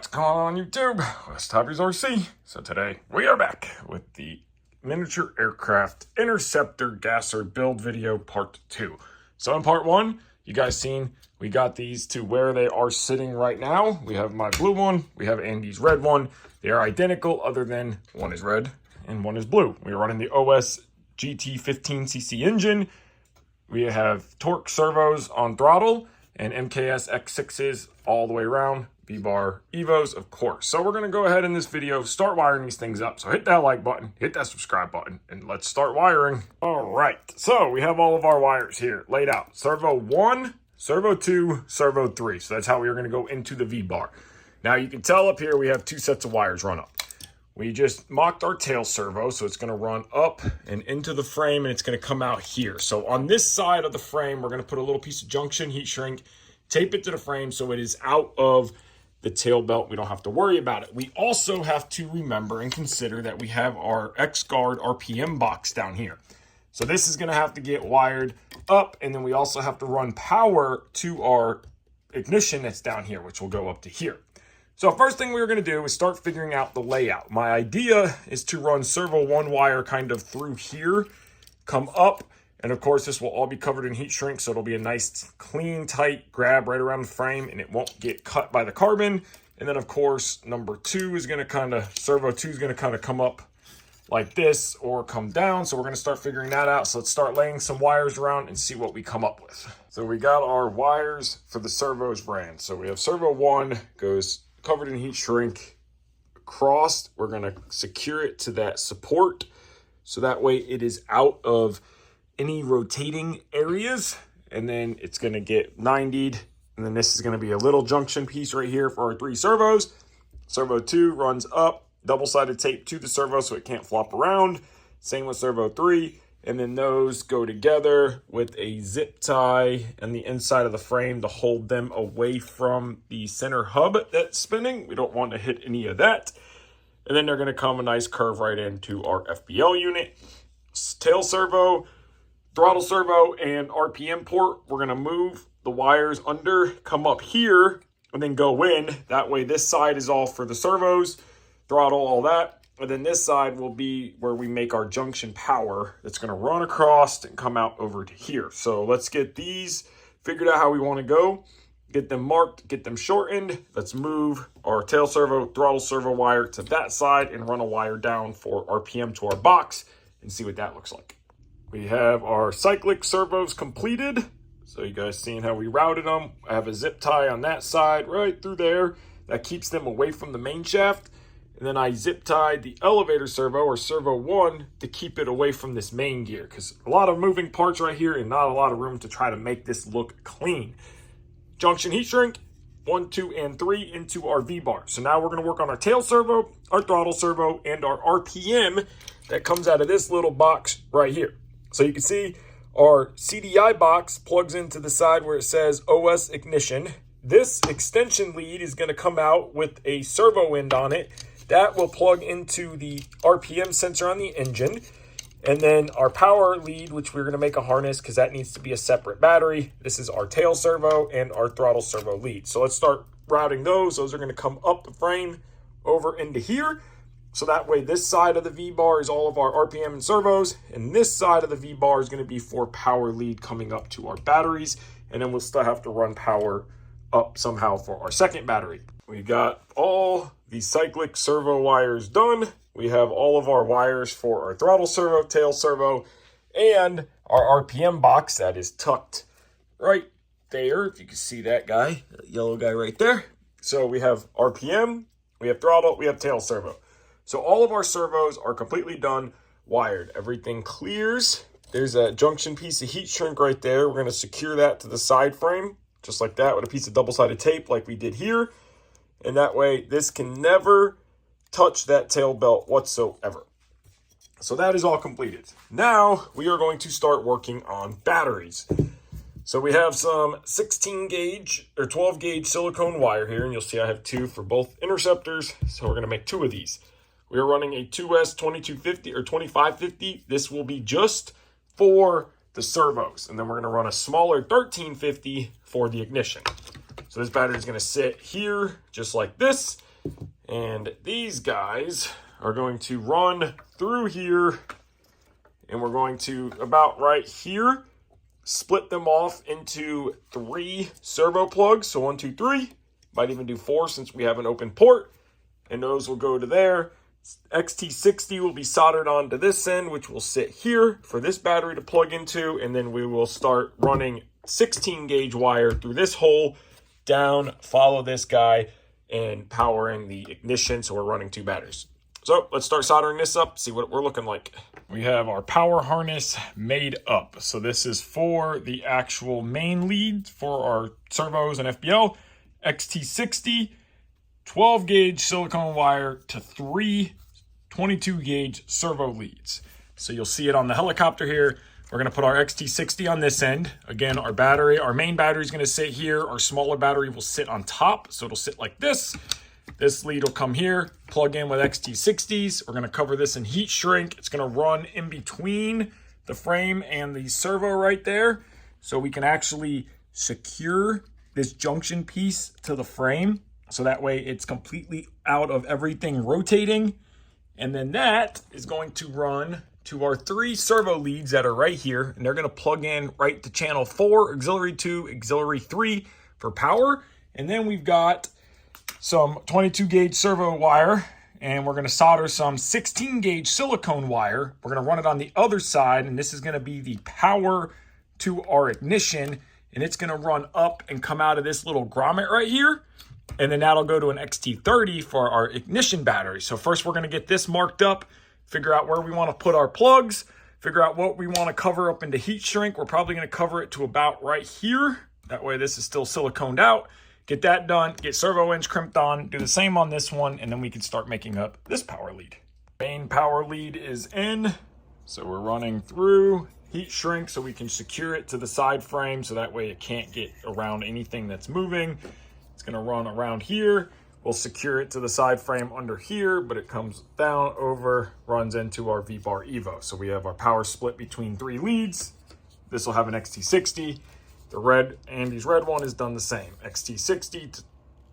What's going on YouTube? WestHobbiesRC. So today we are back with the miniature aircraft Interceptor gasser build video part 2. So in part 1, you guys seen we got these to where they are sitting right now. We have my blue one, we have Andy's red one. They are identical other than one is red and one is blue. We are running the OS GT15hz engine. We have torque servos on throttle and MKS X6s all the way around. V-bar Evos, of course. So we're going to go ahead in this video, start wiring these things up. So hit that like button, hit that subscribe button, and let's start wiring. All right, so we have all of our wires here laid out. Servo 1, servo 2, servo 3. So that's how we are going to go into the V-bar. Now you can tell up here we have two sets of wires run up. We just mocked our tail servo, so it's going to run up and into the frame, and it's going to come out here. So on this side of the frame, we're going to put a little piece of junction heat shrink, tape it to the frame so it is out of the tail belt. We don't have to worry about it. We also have to remember and consider that we have our X-Guard RPM box down here. So this is going to have to get wired up, and then we also have to run power to our ignition that's down here, which will go up to here. So first thing we're going to do is start figuring out the layout. My idea is to run servo 1 wire kind of through here, come up, and of course this will all be covered in heat shrink, so it'll be a nice, clean, tight grab right around the frame, and it won't get cut by the carbon. And then of course, number 2 is going to servo 2 is going to come up like this or come down. So we're going to start figuring that out. So let's start laying some wires around and see what we come up with. So we got our wires for the servos ran. So we have servo 1 goes covered in heat shrink across. We're going to secure it to that support, so that way it is out of any rotating areas, and then it's going to get 90'd, and then this is going to be a little junction piece right here for our 3 servos. Servo 2 runs up, double-sided tape to the servo so it can't flop around. Same with servo 3, and then those go together with a zip tie on the inside of the frame to hold them away from the center hub that's spinning. We don't want to hit any of that. And then they're going to come a nice curve right into our FBL unit. Tail servo, throttle servo, and RPM port. We're going to move the wires under, come up here, and then go in. That way this side is all for the servos, throttle, all that. And then this side will be where we make our junction power that's going to run across and come out over to here. So let's get these figured out how we want to go. Get them marked, get them shortened. Let's move our tail servo, throttle servo wire to that side and run a wire down for RPM to our box and see what that looks like. We have our Cyclic servos completed. So you guys seeing how we routed them. I have a zip tie on that side right through there. That keeps them away from the main shaft. And then I zip tied the elevator servo, or servo 1, to keep it away from this main gear, because a lot of moving parts right here and not a lot of room to try to make this look clean. Junction heat shrink, 1, 2, and 3 into our V-bar. So now we're going to work on our tail servo, our throttle servo, and our RPM that comes out of this little box right here. So you can see our CDI box plugs into the side where it says OS ignition. This extension lead is going to come out with a servo end on it. That will plug into the RPM sensor on the engine. And then our power lead, which we're going to make a harness because that needs to be a separate battery. This is our tail servo and our throttle servo lead. So let's start routing those. Those are going to come up the frame over into here. So that way this side of the V-bar is all of our RPM and servos. And this side of the V-bar is going to be for power lead coming up to our batteries. And then we'll still have to run power up somehow for our second battery. We got all the Cyclic servo wires done. We have all of our wires for our throttle servo, tail servo, and our RPM box that is tucked right there. If you can see that guy, that yellow guy right there. So we have RPM, we have throttle, we have tail servo. So all of our servos are completely done, wired. Everything clears. There's a junction piece of heat shrink right there. We're going to secure that to the side frame, just like that, with a piece of double-sided tape like we did here. And that way, this can never touch that tail belt whatsoever. So that is all completed. Now, we are going to start working on batteries. So we have some 16 gauge or 12 gauge silicone wire here, and you'll see I have 2 for both interceptors. So we're going to make 2 of these. We are running a 2S 2250 or 2550. This will be just for the servos. And then we're going to run a smaller 1350 for the ignition. So this battery is going to sit here just like this. And these guys are going to run through here, and we're going to, about right here, split them off into 3 servo plugs. So 1, 2, 3. Might even do 4 since we have an open port. And those will go to there. XT60 will be soldered onto this end, which will sit here for this battery to plug into. And then we will start running 16 gauge wire through this hole, down, follow this guy, and powering the ignition. So we're running 2 batteries. So let's start soldering this up, see what we're looking like. We have our power harness made up. So this is for the actual main lead for our servos and FBL. XT60, 12 gauge silicone wire to 3 22 gauge servo leads. So you'll see it on the helicopter here. We're gonna put our XT60 on this end. Again, our main battery is gonna sit here. Our smaller battery will sit on top. So it'll sit like this. This lead will come here, plug in with XT60s. We're gonna cover this in heat shrink. It's gonna run in between the frame and the servo right there. So we can actually secure this junction piece to the frame. So that way it's completely out of everything rotating. And then that is going to run to our 3 servo leads that are right here. And they're gonna plug in right to channel 4, auxiliary 2, auxiliary 3 for power. And then we've got some 22 gauge servo wire, and we're gonna solder some 16 gauge silicone wire. We're gonna run it on the other side, and this is gonna be the power to our ignition, and it's gonna run up and come out of this little grommet right here. And then that'll go to an XT30 for our ignition battery. So first we're gonna get this marked up, figure out where we wanna put our plugs, figure out what we wanna cover up into heat shrink. We're probably gonna cover it to about right here. That way this is still siliconed out. Get that done, get servo ends crimped on, do the same on this one, and then we can start making up this power lead. Main power lead is in, so we're running through heat shrink so we can secure it to the side frame so that way it can't get around anything that's moving. It's gonna run around here. We'll secure it to the side frame under here, but it comes down, over, runs into our V-Bar Evo. So we have our power split between 3 leads. This will have an XT60. The red, Andy's red one is done the same. XT60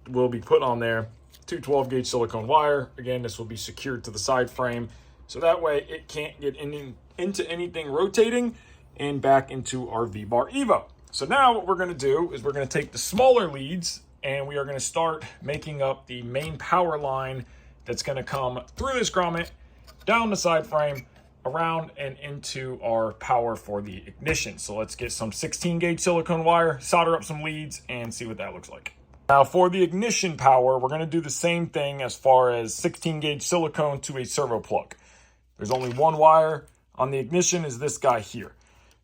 will be put on there. 2 12 gauge silicone wire. Again, this will be secured to the side frame. So that way it can't get into anything rotating and back into our V-Bar Evo. So now what we're gonna do is we're gonna take the smaller leads and we are gonna start making up the main power line that's gonna come through this grommet, down the side frame, around and into our power for the ignition. So let's get some 16 gauge silicone wire, solder up some leads, and see what that looks like. Now for the ignition power, we're gonna do the same thing as far as 16 gauge silicone to a servo plug. There's only one wire on the ignition, is this guy here.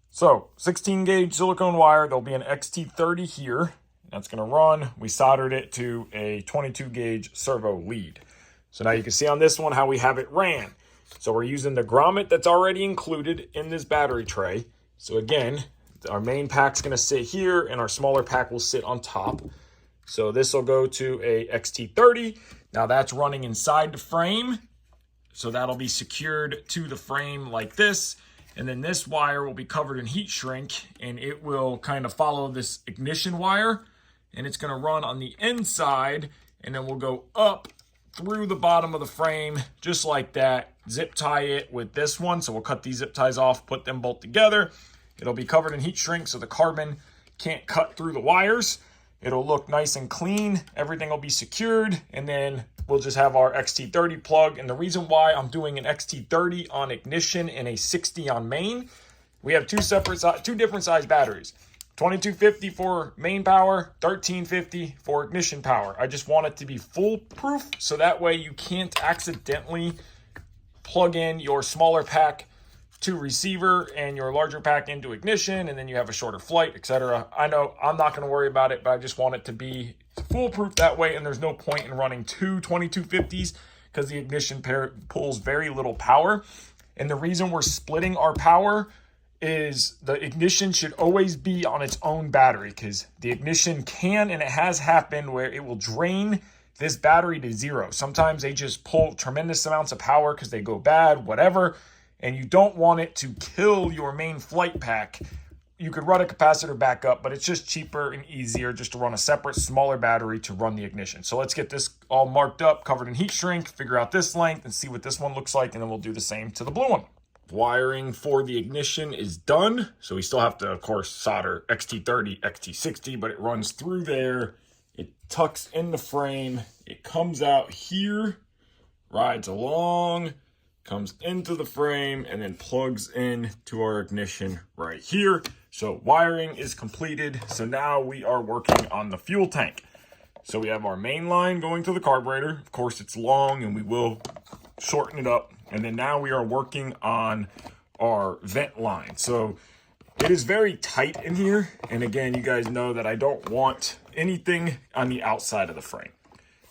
So 16 gauge silicone wire, there'll be an XT30 here. That's gonna run. We soldered it to a 22 gauge servo lead. So now you can see on this one how we have it ran. So we're using the grommet that's already included in this battery tray. So again, our main pack's gonna sit here and our smaller pack will sit on top. So this will go to a XT30. Now that's running inside the frame. So that'll be secured to the frame like this. And then this wire will be covered in heat shrink and it will kind of follow this ignition wire. And it's gonna run on the inside and then we'll go up through the bottom of the frame, just like that, zip tie it with this one. So we'll cut these zip ties off, put them both together. It'll be covered in heat shrink so the carbon can't cut through the wires. It'll look nice and clean. Everything will be secured. And then we'll just have our XT30 plug. And the reason why I'm doing an XT30 on ignition and a 60 on main, we have two different size batteries. 2250 for main power, 1350 for ignition power. I just want it to be foolproof so that way you can't accidentally plug in your smaller pack to receiver and your larger pack into ignition and then you have a shorter flight, etc. I know I'm not going to worry about it, but I just want it to be foolproof that way, and there's no point in running two 2250s because the ignition pair pulls very little power. And the reason we're splitting our power is the ignition should always be on its own battery, because the ignition can, and it has happened, where it will drain this battery to zero. Sometimes they just pull tremendous amounts of power because they go bad, whatever, and you don't want it to kill your main flight pack, you could run a capacitor backup, but it's just cheaper and easier just to run a separate, smaller battery to run the ignition. So let's get this all marked up, covered in heat shrink, figure out this length and see what this one looks like, and then we'll do the same to the blue one. Wiring for the ignition is done. So we still have to, of course, solder XT30, XT60, but it runs through there. It tucks in the frame. It comes out here, rides along, comes into the frame, and then plugs in to our ignition right here. So wiring is completed. So now we are working on the fuel tank. So we have our main line going to the carburetor. Of course, it's long and we will shorten it up. And then now we are working on our vent line. So it is very tight in here. And again, you guys know that I don't want anything on the outside of the frame.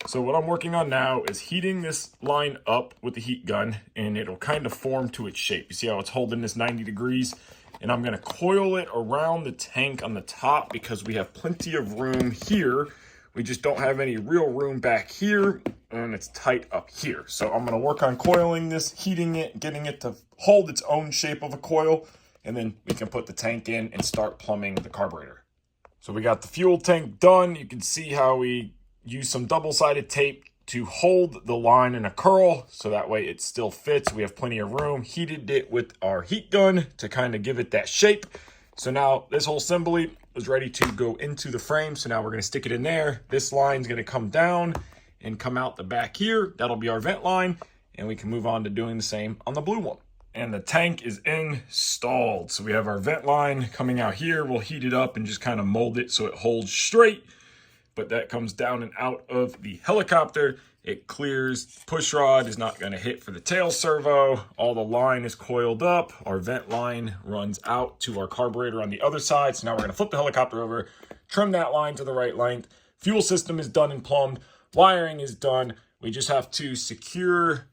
So what I'm working on now is heating this line up with the heat gun, and it'll kind of form to its shape. You see how it's holding this 90 degrees? And I'm gonna coil it around the tank on the top because we have plenty of room here. We just don't have any real room back here, and it's tight up here. So I'm gonna work on coiling this, heating it, getting it to hold its own shape of a coil, and then we can put the tank in and start plumbing the carburetor. So we got the fuel tank done. You can see how we use some double-sided tape to hold the line in a curl so that way it still fits. We have plenty of room. Heated it with our heat gun to kind of give it that shape. So now this whole assembly is ready to go into the frame. So now we're going to stick it in there. This line's going to come down and come out the back here. That'll be our vent line, and we can move on to doing the same on the blue one. And the tank is installed. So we have our vent line coming out here. We'll heat it up and just kind of mold it so it holds straight. But that comes down and out of the helicopter. It clears. Push rod is not going to hit for the tail servo. All the line is coiled up. Our vent line runs out to our carburetor on the other side. So now we're going to flip the helicopter over, trim that line to the right length. Fuel system is done and plumbed. Wiring is done. We just have to secure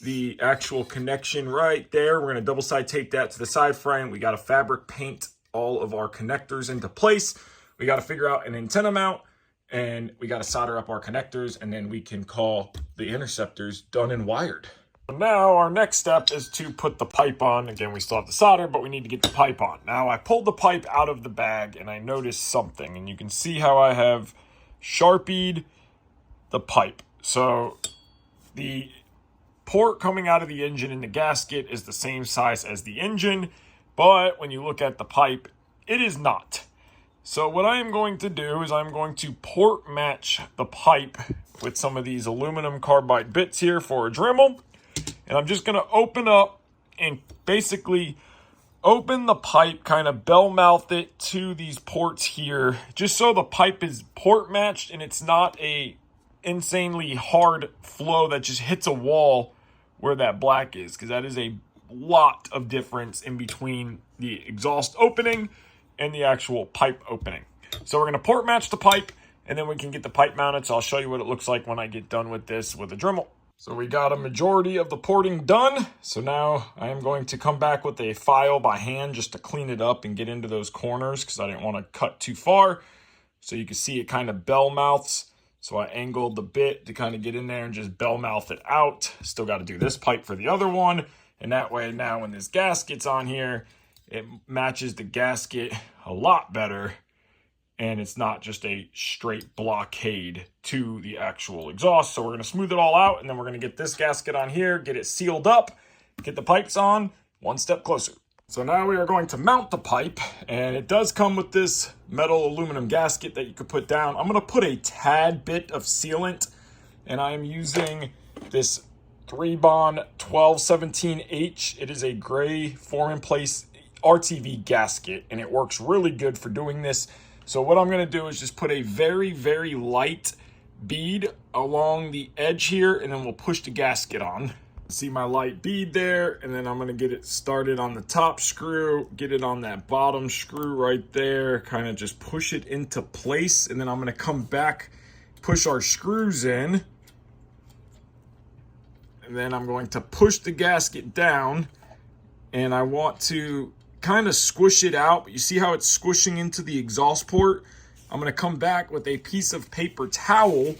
the actual connection right there. We're going to double side tape that to the side frame. We got to fabric paint all of our connectors into place. We got to figure out an antenna mount. And we got to solder up our connectors, and then we can call the interceptors done and wired. Now our next step is to put the pipe on. Again, we still have the solder, but we need to get the pipe on. Now I pulled the pipe out of the bag and I noticed something, and you can see how I have Sharpied the pipe. So the port coming out of the engine in the gasket is the same size as the engine, but when you look at the pipe, it is not. So what I am going to do is I'm going to port match the pipe with some of these aluminum carbide bits here for a Dremel. And I'm just going to open up and basically open the pipe, kind of bell mouth it to these ports here, just so the pipe is port matched and it's not a insanely hard flow that just hits a wall where that black is, because that is a lot of difference in between the exhaust opening and the actual pipe opening. So we're going to port match the pipe, and then we can get the pipe mounted. So I'll show you what it looks like when I get done with this with a Dremel. So we got a majority of the porting done. So now I am going to come back with a file by hand just to clean it up and get into those corners because I didn't want to cut too far. So you can see it kind of bell mouths. So I angled the bit to kind of get in there and just bell mouth it out. Still got to do this pipe for the other one. And that way now when this gasket's on here, it matches the gasket a lot better, and it's not just a straight blockade to the actual exhaust. So we're going to smooth it all out, and then we're going to get this gasket on here, get it sealed up, get the pipes on, one step closer. So now we are going to mount the pipe, and it does come with this metal aluminum gasket that you could put down. I'm going to put a tad bit of sealant, and I am using this 3-bond 1217H. It is a gray form-in-place RTV gasket, and it works really good for doing this. So what I'm going to do is just put a very, very light bead along the edge here, and then we'll push the gasket on. See my light bead there, and then I'm going to get it started on the top screw, get it on that bottom screw right there, kind of just push it into place, and then I'm going to come back, push our screws in, and then I'm going to push the gasket down, and I want to kind of squish it out, but you see how it's squishing into the exhaust port? I'm going to come back with a piece of paper towel,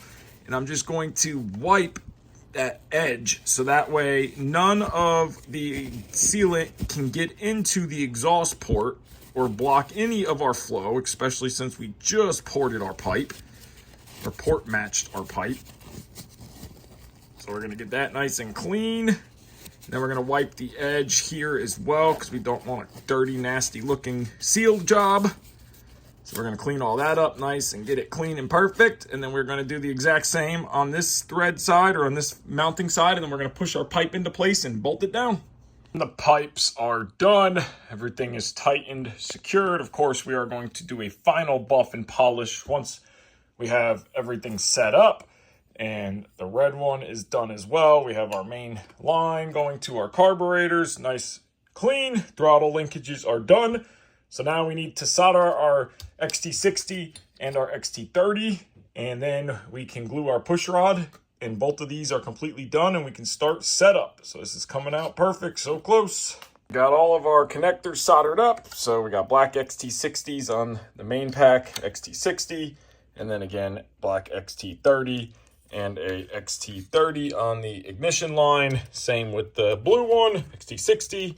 and I'm just going to wipe that edge so that way none of the sealant can get into the exhaust port, or block any of our flow, especially since we just ported our pipe, or port matched our pipe. So we're gonna get that nice and clean. Then we're gonna wipe the edge here as well because we don't want a dirty, nasty looking seal job. So we're gonna clean all that up nice and get it clean and perfect. And then we're gonna do the exact same on this thread side or on this mounting side. And then we're gonna push our pipe into place and bolt it down. The pipes are done. Everything is tightened, secured. Of course, we are going to do a final buff and polish once we have everything set up. And the red one is done as well. We have our main line going to our carburetors. Nice, clean. Throttle linkages are done. So now we need to solder our XT60 and our XT30. And then we can glue our push rod. And both of these are completely done and we can start setup. So this is coming out perfect, so close. Got all of our connectors soldered up. So we got black XT60s on the main pack, XT60, and then again, black XT30 and a XT30 on the ignition line. Same with the blue one, XT60,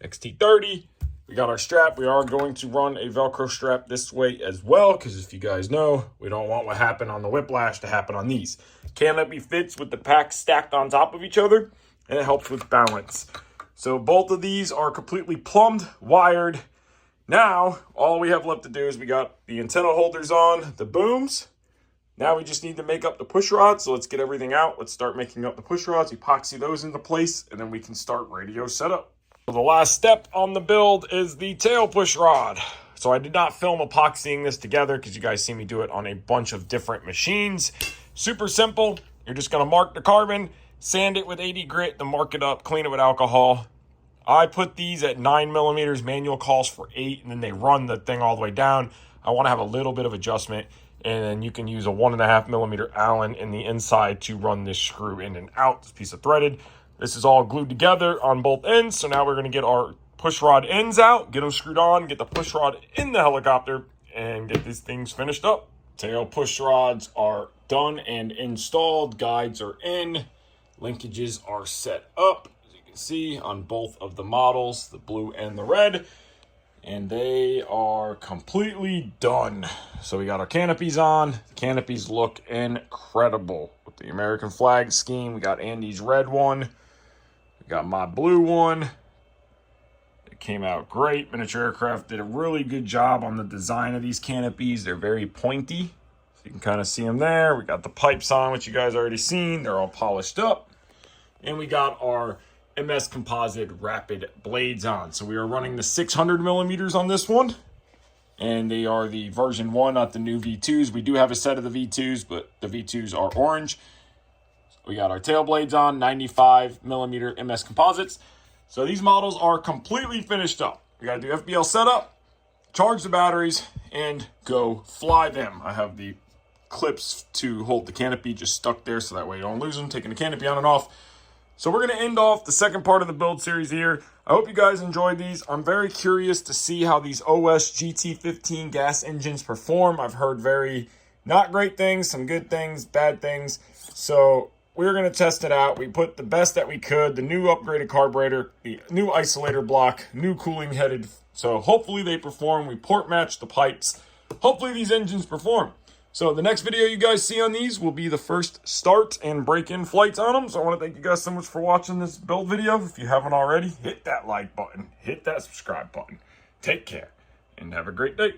XT30. We got our strap. We are going to run a Velcro strap this way as well, because if you guys know, we don't want what happened on the Whiplash to happen on these. Canopy fits with the packs stacked on top of each other, and it helps with balance. So both of these are completely plumbed, wired. Now, all we have left to do is we got the antenna holders on, the booms. Now we just need to make up the push rods. So let's get everything out. Let's start making up the push rods, epoxy those into place, and then we can start radio setup. So the last step on the build is the tail push rod. So I did not film epoxying this together because you guys see me do it on a bunch of different machines. Super simple. You're just going to mark the carbon, sand it with 80 grit, then mark it up, clean it with alcohol. I put these at 9 millimeters. Manual calls for 8, and then they run the thing all the way down. I want to have a little bit of adjustment, and then you can use a 1.5 millimeter Allen in the inside to run this screw in and out. This piece of threaded. This is all glued together on both ends. So now we're going to get our push rod ends out, get them screwed on, get the push rod in the helicopter, and get these things finished up. Tail push rods are done and installed. Guides are in. Linkages are set up, as you can see, on both of the models, the blue and the red. And they are completely done. So we got our canopies on. The canopies look incredible with the American flag scheme. We got Andy's red one. We got my blue one. It came out great. Miniature Aircraft did a really good job on the design of these canopies. They're very pointy. So you can kind of see them there. We got the pipes on, which you guys already seen. They're all polished up. And we got our MS Composite Rapid blades on. So we are running the 600 millimeters on this one. And they are the version 1, not the new V2s. We do have a set of the V2s, but the V2s are orange. We got our tail blades on, 95 millimeter MS Composites. So these models are completely finished up. We got to do FBL setup, charge the batteries, and go fly them. I have the clips to hold the canopy just stuck there so that way you don't lose them, taking the canopy on and off. So we're going to end off the second part of the build series here. I hope you guys enjoyed these. I'm very curious to see how these OS GT15 gas engines perform. I've heard very not great things, some good things, bad things. So we're going to test it out. We put the best that we could, the new upgraded carburetor, the new isolator block, new cooling headed. So hopefully they perform. We port match the pipes. Hopefully these engines perform. So the next video you guys see on these will be the first start and break-in flights on them. So I want to thank you guys so much for watching this build video. If you haven't already, hit that like button, hit that subscribe button. Take care and have a great day.